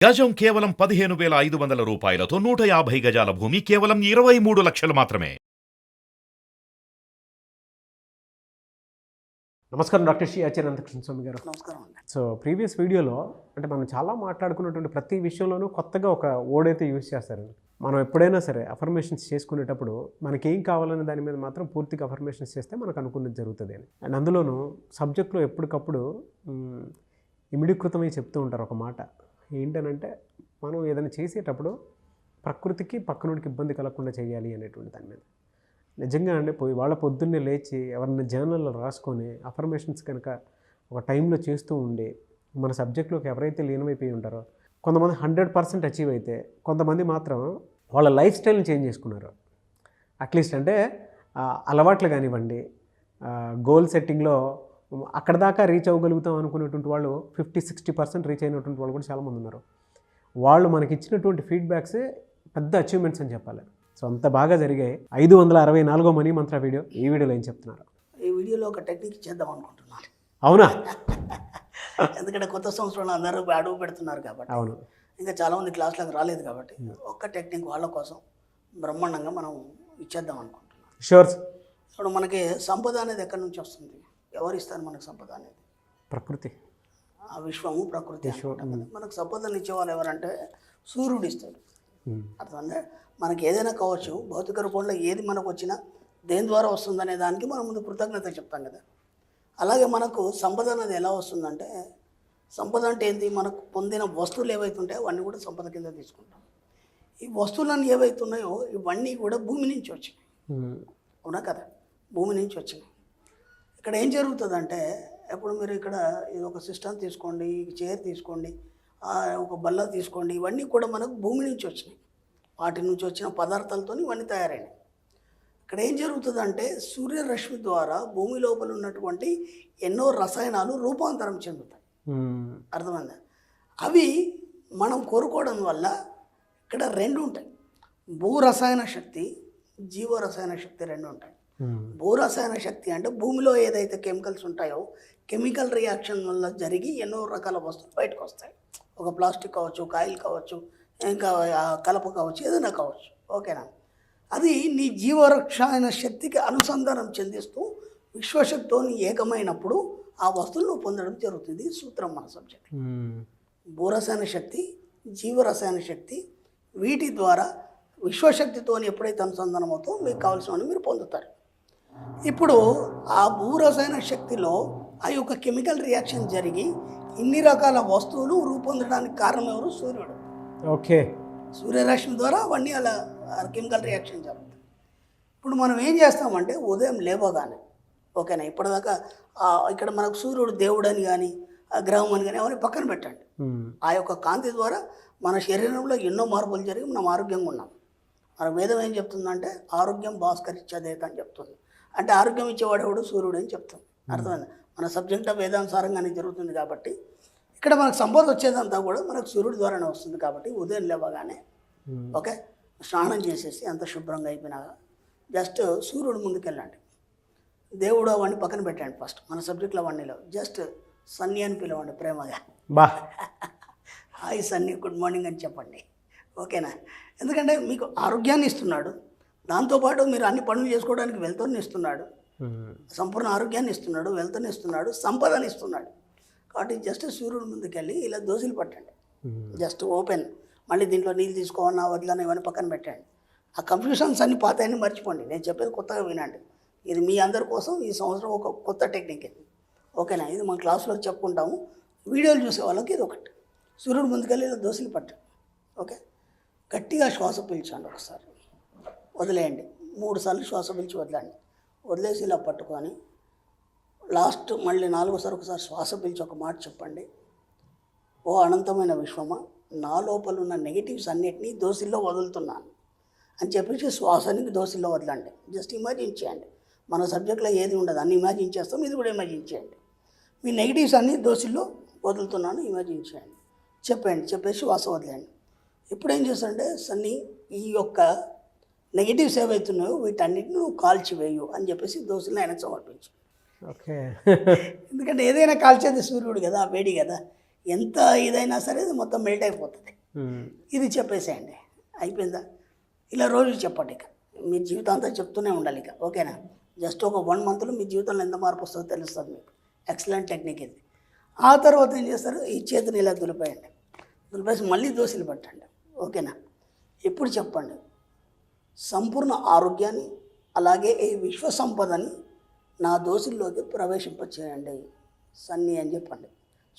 గజం కేవలం 15,500 రూపాయలతో 150 గజాల భూమి కేవలం 23 లక్షలు మాత్రమే. నమస్కారం డాక్టర్ శ్రీ ఆచార్య అనంతకృష్ణ స్వామి గారు. నమస్కారం అండి. సో ప్రీవియస్ వీడియోలో అంటే మనం చాలా మాట్లాడుకున్నటువంటి ప్రతి విషయంలోనూ కొత్తగా ఒక వర్డ్ అయితే యూజ్ చేస్తారండి. మనం ఎప్పుడైనా సరే అఫర్మేషన్స్ చేసుకునేటప్పుడు మనకేం కావాలనే దాని మీద మాత్రం పూర్తిగా అఫర్మేషన్స్ చేస్తే మనకు అనుకున్నది జరుగుతుంది అని. అండ్ అందులోనూ సబ్జెక్ట్లో ఎప్పటికప్పుడు ఇమిడీకృతమై చెప్తూ ఉంటారు ఒక మాట. ఏంటనంటే మనం ఏదైనా చేసేటప్పుడు ప్రకృతికి పక్కనుడికి ఇబ్బంది కలగకుండా చేయాలి అనేటువంటి దాని మీద. నిజంగా అండి వాళ్ళ పొద్దున్నే లేచి ఎవరైనా జర్నల్లో రాసుకొని అఫర్మేషన్స్ కనుక ఒక టైంలో చేస్తూ ఉండి మన సబ్జెక్ట్లోకి ఎవరైతే లీనమైపోయి ఉంటారో కొంతమంది 100% అచీవ్ అయితే, కొంతమంది మాత్రం వాళ్ళ లైఫ్ స్టైల్ని చేంజ్ చేసుకున్నారు. అట్లీస్ట్ అంటే అలవాట్లు కానివ్వండి, గోల్ సెట్టింగ్లో అక్కడ దాకా రీచ్ అవ్వగలుగుతాం అనుకునేటువంటి వాళ్ళు 50-60% రీచ్ అయినటువంటి వాళ్ళు కూడా చాలామంది ఉన్నారు. వాళ్ళు మనకి ఇచ్చినటువంటి ఫీడ్బ్యాక్సే పెద్ద అచీవ్మెంట్స్ అని చెప్పాలి. సో అంత బాగా జరిగాయి. 564వ మనీ మంత్ర వీడియో ఈ వీడియోలో ఏం చెప్తున్నారు? ఈ వీడియోలో ఒక టెక్నిక్ చేద్దాం అనుకుంటున్నాను. అవునా? ఎందుకంటే కొత్త సంవత్సరంలో అందరూ అడుగు పెడుతున్నారు కాబట్టి. అవును. ఇంకా చాలామంది క్లాస్లకు రాలేదు కాబట్టి ఒక్క టెక్నిక్ వాళ్ళ కోసం బ్రహ్మాండంగా మనం ఇచ్చేద్దాం అనుకుంటున్నాం. షూర్. ఇప్పుడు మనకి సంపద అనేది ఎక్కడి నుంచి వస్తుంది? ఎవరు ఇస్తారు మనకు సంపద అనేది? ప్రకృతి, ఆ విశ్వము ప్రకృతి. మనకు సంపదను ఇచ్చేవాళ్ళు ఎవరంటే సూర్యుడు ఇస్తాడు. అర్థమంటే మనకి ఏదైనా కావచ్చు, భౌతిక రూపంలో ఏది మనకు వచ్చినా దేని ద్వారా వస్తుందనే దానికి మనం ముందు కృతజ్ఞత చెప్తాం కదా. అలాగే మనకు సంపద అనేది ఎలా వస్తుందంటే, సంపద అంటే ఏంటి? మనకు పొందిన వస్తువులు ఏవైతే ఉంటాయో అవన్నీ కూడా సంపద కింద తీసుకుంటాం. ఈ వస్తువులన్నీ ఏవైతే ఉన్నాయో ఇవన్నీ కూడా భూమి నుంచి వచ్చినాయి. అవునా కదా? భూమి నుంచి వచ్చినాయి. ఇక్కడ ఏం జరుగుతుందంటే, ఇప్పుడు మీరు ఇక్కడ ఇది ఒక సిస్టమ్ తీసుకోండి, చైర్ తీసుకోండి, ఒక బల్ల తీసుకోండి, ఇవన్నీ కూడా మనకు భూమి నుంచి వచ్చినాయి. వాటి నుంచి వచ్చిన పదార్థాలతో ఇవన్నీ తయారైనాయి. ఇక్కడ ఏం జరుగుతుందంటే, సూర్యరశ్మి ద్వారా భూమి లోపల ఉన్నటువంటి ఎన్నో రసాయనాలు రూపాంతరం చెందుతాయి. అర్థమైందా? అవి మనం కోరుకోవడం వల్ల ఇక్కడ రెండు ఉంటాయి. భూరసాయన శక్తి, జీవరసాయన శక్తి రెండు ఉంటాయి. భూరసాయన శక్తి అంటే భూమిలో ఏదైతే కెమికల్స్ ఉంటాయో కెమికల్ రియాక్షన్ వల్ల జరిగి ఎన్నో రకాల వస్తువులు బయటకు వస్తాయి. ఒక ప్లాస్టిక్ కావచ్చు, కాయిల్ కావచ్చు, ఇంకా కలప కావచ్చు, ఏదైనా కావచ్చు. ఓకేనా? అది నీ జీవరసాయన శక్తికి అనుసంధానం చెందిస్తూ విశ్వశక్తితో ఏకమైనప్పుడు ఆ వస్తువులను పొందడం జరుగుతుంది. సూత్రం మన సబ్జెక్ట్. భూరసాయన శక్తి, జీవరసాయన శక్తి, వీటి ద్వారా విశ్వశక్తితో ఎప్పుడైతే అనుసంధానం అవుతో మీకు కావాల్సినవన్నీ మీరు పొందుతారు. ఇప్పుడు ఆ భూరసాయన శక్తిలో ఆ యొక్క కెమికల్ రియాక్షన్ జరిగి ఇన్ని రకాల వస్తువులు రూపొందడానికి కారణం ఎవరు? సూర్యుడు. ఓకే. సూర్యరశ్మి ద్వారా అవన్నీ అలా కెమికల్ రియాక్షన్ జరుగుతుంది. ఇప్పుడు మనం ఏం చేస్తామంటే ఉదయం లేవగానే, ఓకేనా, ఇప్పటిదాకా ఇక్కడ మనకు సూర్యుడు దేవుడు అని కానీ గ్రహం అని కానీ అవన్నీ పక్కన పెట్టండి. ఆ యొక్క కాంతి ద్వారా మన శరీరంలో ఎన్నో మార్పులు జరిగి మనం ఆరోగ్యంగా ఉన్నాం. మన వేదం ఏం చెప్తుందంటే ఆరోగ్యం భాస్కరిచ్చదేత అని చెప్తుంది. అంటే ఆరోగ్యం ఇచ్చేవాడు ఎవడు? సూర్యుడు అని చెప్తుంది. అర్థమైంది? మన సబ్జెక్ట్ వేదానుసారంగానే జరుగుతుంది కాబట్టి ఇక్కడ మనకు సంపద వచ్చేదంతా కూడా మనకు సూర్యుడి ద్వారానే వస్తుంది. కాబట్టి ఉదయం లేవగానే ఓకే, స్నానం చేసేసి అంత శుభ్రంగా అయిపోయినాక జస్ట్ సూర్యుడు ముందుకెళ్ళండి. దేవుడు అవన్నీ పక్కన పెట్టండి. ఫస్ట్ మన సబ్జెక్ట్లో అవన్నీ లేవు. జస్ట్ సన్నీ అని పిలవండి ప్రేమగా. హాయ్ సన్నీ, గుడ్ మార్నింగ్ అని చెప్పండి. ఓకేనా? ఎందుకంటే మీకు ఆరోగ్యాన్ని ఇస్తున్నాడు, దాంతోపాటు మీరు అన్ని పనులు చేసుకోవడానికి వెళ్తూనే ఇస్తున్నాడు, సంపూర్ణ ఆరోగ్యాన్ని ఇస్తున్నాడు, వెళ్తూనే ఇస్తున్నాడు, సంపదని ఇస్తున్నాడు. కాబట్టి జస్ట్ సూర్యుడు ముందుకెళ్ళి ఇలా దోశలు పట్టండి. Just open. మళ్ళీ దీంట్లో నీళ్ళు తీసుకోవాలన్నా వదిలన్నా ఇవన్నీ పక్కన పెట్టండి. ఆ కన్ఫ్యూషన్స్ అన్ని పాతయన్ని మర్చిపోండి. నేను చెప్పేది కొత్తగా వినండి. ఇది మీ అందరి కోసం ఈ సంవత్సరం ఒక కొత్త టెక్నిక్ ఇది. ఓకేనా? ఇది మన క్లాస్లో చెప్పుకుంటాము. వీడియోలు చూసే వాళ్ళకి ఇది ఒకటి. సూర్యుడు ముందుకెళ్ళి ఇలా దోశలు పట్టండి. ఓకే, గట్టిగా శ్వాస పీల్చండి. ఒకసారి వదిలేయండి. 3 సార్లు శ్వాస పీల్చి వదలండి. వదిలేసి ఇలా పట్టుకొని లాస్ట్ మళ్ళీ 4వసారి ఒకసారి శ్వాస పీల్చి ఒక మాట చెప్పండి. ఓ అనంతమైన విశ్వమా, నా లోపల ఉన్న నెగిటివ్స్ అన్నిటినీ దోశల్లో వదులుతున్నాను అని చెప్పేసి శ్వాసానికి దోశల్లో వదలండి. జస్ట్ ఇమాజిన్ చేయండి. మన సబ్జెక్ట్లో ఏది ఉండదు, అన్ని ఇమాజిన్ చేస్తాం. ఇది కూడా ఇమాజిన్ చేయండి. మీ నెగిటివ్స్ అన్నీ దోశల్లో వదులుతున్నాను ఇమాజిన్ చేయండి. చెప్పేసి శ్వాస వదిలేయండి. ఇప్పుడు ఏం చేస్తారంటే, సన్నీ ఈ యొక్క నెగిటివ్స్ ఏవైతున్నాయో వీటన్నిటిని నువ్వు కాల్చివేయు అని చెప్పేసి దోశలు ఆయనకు సమర్పించు. ఓకే. ఎందుకంటే ఏదైనా కాల్చేది సూర్యుడు కదా, వేడి కదా. ఎంత ఇదైనా సరే ఇది మొత్తం మెల్ట్ అయిపోతుంది. ఇది చెప్పేసేయండి, అయిపోయిందా? ఇలా రోజు చెప్పండి. ఇక మీ జీవితాంతా చెప్తూనే ఉండాలి ఇక, ఓకేనా? జస్ట్ ఒక 1 మంత్లో మీ జీవితంలో ఎంత మార్పు వస్తుందో తెలుస్తుంది మీకు. ఎక్సలెంట్ టెక్నిక్ ఇది. ఆ తర్వాత ఏం చేస్తారు, ఈ చేతిని ఇలా దులిపేయండి. దులిపేసి మళ్ళీ దోశలు పట్టండి, ఓకేనా? ఇప్పుడు చెప్పండి, సంపూర్ణ ఆరోగ్యాన్ని అలాగే ఈ విశ్వ సంపదని నా దోశల్లోకి ప్రవేశింపచేయండి సన్ని అని చెప్పండి.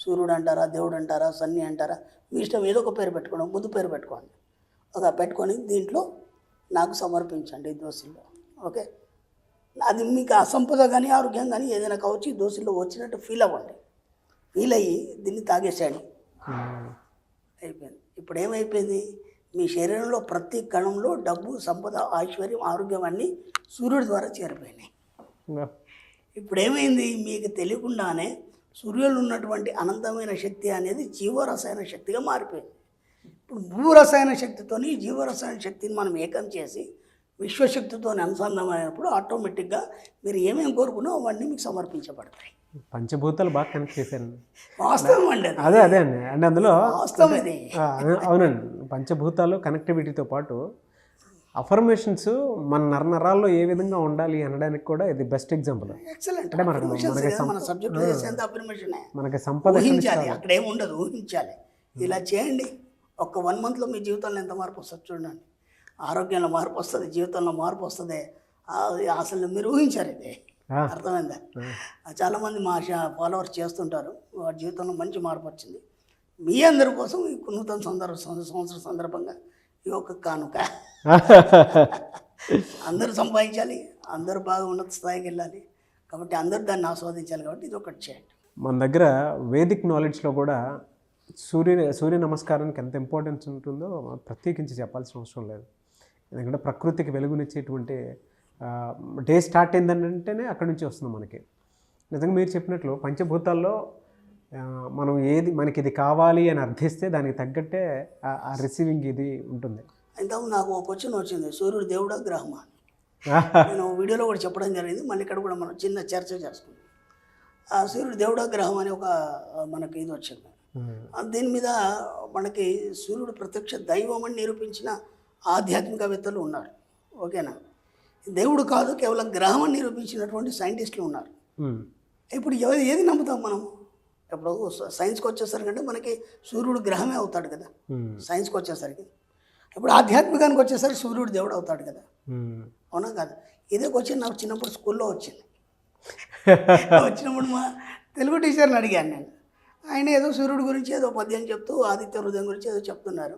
సూర్యుడు అంటారా, దేవుడు అంటారా, సన్ని అంటారా, మీ ఇష్టం, ఏదో ఒక పేరు పెట్టుకోండి, ముద్దు పేరు పెట్టుకోండి. ఒక పెట్టుకొని దీంట్లో నాకు సమర్పించండి ఈ దోశల్లో, ఓకే? అది మీకు ఆ సంపద కానీ ఆరోగ్యం కానీ ఏదైనా కావచ్చు, ఈ దోశల్లో వచ్చినట్టు ఫీల్ అవ్వండి. ఫీల్ అయ్యి దీన్ని తాగేసేయండి, అయిపోయింది. ఇప్పుడు ఏమైపోయింది, మీ శరీరంలో ప్రతి కణంలో డబ్బు, సంపద, ఐశ్వర్యం, ఆరోగ్యం అన్నీ సూర్యుడి ద్వారా చేరిపోయినాయి. ఇప్పుడు ఏమైంది, మీకు తెలియకుండానే సూర్యుడు ఉన్నటువంటి అనంతమైన శక్తి అనేది జీవరసాయన శక్తిగా మారిపోయింది. ఇప్పుడు భూరసాయన శక్తితోని జీవరసాయన శక్తిని మనం ఏకం చేసి విశ్వశక్తితో అనుసంధానమైనప్పుడు ఆటోమేటిక్గా మీరు ఏమేమి కోరుకున్నా అవన్నీ మీకు సమర్పించబడతాయి. పంచభూతాలు బాగా కనెక్ట్ చేశాను. వాస్తవం అండి, అదే అండి. అంటే అందులో వాస్తవం ఇది. అవునండి, పంచభూతాలు కనెక్టివిటీతో పాటు అఫర్మేషన్స్ మన నరనరాల్లో ఏ విధంగా ఉండాలి అనడానికి కూడా ఇది బెస్ట్ ఎగ్జాంపుల్. ఎక్సలెంట్. అంటే మనకి మన సబ్జెక్ట్ చేసేంత అఫర్మేషనే. మనకి సంపద ఊహించాలి, అక్కడ ఏముండదు, ఊహించాలి. ఇలా చేయండి, ఒక్క 1 మంత్లో మీ జీవితంలో ఎంత మార్పు వస్తుంది చూడండి. ఆరోగ్యంలో మార్పు వస్తుంది, జీవితంలో మార్పు వస్తుంది. అసలు మీరు ఊహించారు ఇది, అర్థమైందా? చాలామంది మా ఫాలోవర్స్ చేస్తుంటారు, వారి జీవితంలో మంచి మార్పు వచ్చింది. మీ అందరి కోసం ఈ నూతన సంవత్సరం సందర్భంగా ఈ ఒక కానుక. అందరూ సంపాదించాలి, అందరూ బాగా ఉన్నత స్థాయికి వెళ్ళాలి, కాబట్టి అందరూ దాన్ని ఆస్వాదించాలి, కాబట్టి ఇది ఒకటి చేయండి. మన దగ్గర వేదిక్ నాలెడ్జ్లో కూడా సూర్య నమస్కారానికి ఎంత ఇంపార్టెన్స్ ఉంటుందో ప్రత్యేకించి చెప్పాల్సిన అవసరం లేదు. ఎందుకంటే ప్రకృతికి వెలుగునిచ్చేటువంటి డే స్టార్ట్ అయిందంటేనే అక్కడి నుంచి వస్తుంది మనకి. నిజంగా మీరు చెప్పినట్లు పంచభూతాల్లో మనం ఏది మనకి ఇది కావాలి అని అర్థిస్తే దానికి తగ్గట్టే ఆ రిసీవింగ్ ఇది ఉంటుంది. ఇంతకు నాకు ఒక క్వశ్చన్ వచ్చింది, సూర్యుడు దేవుడా గ్రహమా? నేను వీడియోలో కూడా చెప్పడం జరిగింది, మళ్ళీ ఇక్కడ కూడా మనం చిన్న చర్చ చేసుకుంటాం. సూర్యుడు దేవుడా గ్రహం అని ఒక మనకి ఇది వచ్చింది. దీని మీద మనకి సూర్యుడు ప్రత్యక్ష దైవం అని నిరూపించిన ఆధ్యాత్మికవేత్తలు ఉన్నారు, ఓకేనా? దేవుడు కాదు, కేవలం గ్రహం అని నిరూపించినటువంటి సైంటిస్టులు ఉన్నారు. ఇప్పుడు ఏది నమ్ముతాం మనం? ఇప్పుడు సైన్స్కి వచ్చేసరికి అంటే మనకి సూర్యుడు గ్రహమే అవుతాడు కదా, సైన్స్కి వచ్చేసరికి. ఇప్పుడు ఆధ్యాత్మికానికి వచ్చేసరికి సూర్యుడు దేవుడు అవుతాడు కదా, అవునా కాదు? ఇదే క్వశ్చన్ నాకు చిన్నప్పుడు స్కూల్లో వచ్చింది. వచ్చినప్పుడు మా తెలుగు టీచర్ని అడిగాను నేను. ఆయన ఏదో సూర్యుడు గురించి ఏదో పద్యం చెప్తూ ఆదిత్య హృదయం గురించి ఏదో చెప్తున్నారు.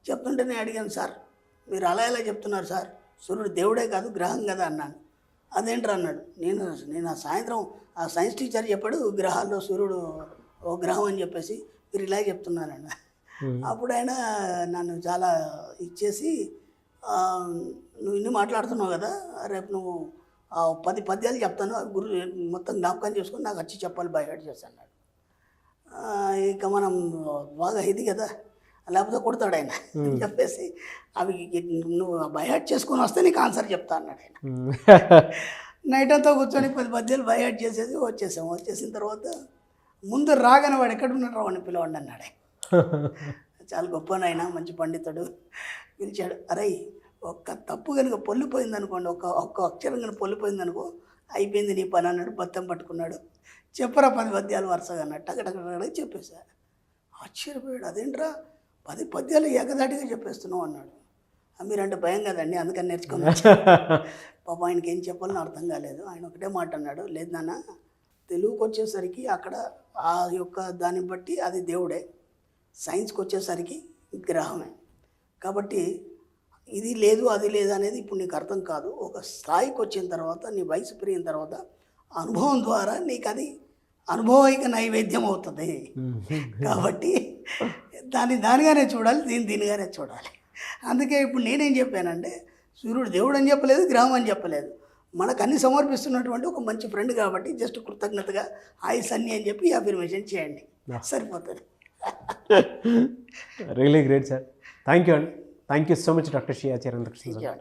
చెప్తుంటే నేను అడిగాను, సార్ మీరు అలా ఎలా చెప్తున్నారు సార్, సూర్యుడు దేవుడే కాదు గ్రహం కదా అన్నాను. అదేంటారు అన్నాడు. నేను ఆ సాయంత్రం ఆ సైన్స్ టీచర్ చెప్పాడు గ్రహాల్లో సూర్యుడు ఓ గ్రహం అని చెప్పేసి, మీరు ఇలా చెప్తున్నానండి. అప్పుడు ఆయన నన్ను చాలా ఇచ్చేసి, నువ్వు ఇన్ని మాట్లాడుతున్నావు కదా, రేపు నువ్వు 10 పద్యాలు చెప్తాను, గురు మొత్తం జ్ఞాపకం చేసుకొని నాకు వచ్చి చెప్పాలి, బైహార్ట్ చేశాను. ఇక మనం బాగా ఇది కదా, లేకపోతే కొడతాడు ఆయన చెప్పేసి, అవి నువ్వు బైహార్ట్ చేసుకొని వస్తే నీకు ఆన్సర్ చెప్తా అన్నాడు ఆయన. నైట్ అంతా కూర్చొని 10 పద్యాలు బైహార్ట్ చేసేసి వచ్చేసిన తర్వాత ముందు రాగానే వాడు ఎక్కడ ఉన్నాడు వాడిని పిలవండి అన్నాడు. చాలా గొప్ప నాయన, మంచి పండితుడు. పిలిచాడు, అరే ఒక్క తప్పు కనుక పొల్లిపోయింది అనుకోండి, ఒక్క అక్షరం కనుక పొల్లిపోయింది అనుకో, అయిపోయింది నీ పని అన్నాడు. బత్తం పట్టుకున్నాడు, చెప్పరా 10 పద్యాలు వరుసగా అన్నాడు. టకటక చెప్పేశాడు. ఆశ్చర్యపోయాడు, అదేంట్రా 10 పద్యాలు ఏకదాటిగా చెప్పేస్తున్నావు అన్నాడు. మీరంటే భయం కదండి, అందుకని నేర్చుకున్నాను. పాప ఆయనకి ఏం చెప్పాలని అర్థం కాలేదు. ఆయన ఒకటే మాట అన్నాడు, లేదు నాన్న, తెలుగుకి వచ్చేసరికి అక్కడ ఆ యొక్క దాన్ని బట్టి అది దేవుడే, సైన్స్కి వచ్చేసరికి గ్రహమే. కాబట్టి ఇది లేదు అది లేదు అనేది ఇప్పుడు నీకు అర్థం కాదు. ఒక స్థాయికి వచ్చిన తర్వాత, నీ వయసు పెరిగిన తర్వాత అనుభవం ద్వారా నీకు అది అనుభవైక నైవేద్యం అవుతుంది. కాబట్టి దానిగానే చూడాలి, దీనిగానే చూడాలి. అందుకే ఇప్పుడు నేనేం చెప్పానంటే, సూర్యుడు దేవుడు అని చెప్పలేదు, గ్రహం అని చెప్పలేదు, మనకు అన్ని సమర్పిస్తున్నటువంటి ఒక మంచి ఫ్రెండ్ కాబట్టి జస్ట్ కృతజ్ఞతగా హాయ్ సన్నీ అని చెప్పి అఫర్మేషన్ చేయండి, సరిపోతుంది. Really great sir. Thank you అండి. Thank you so much doctor Shri Acharya.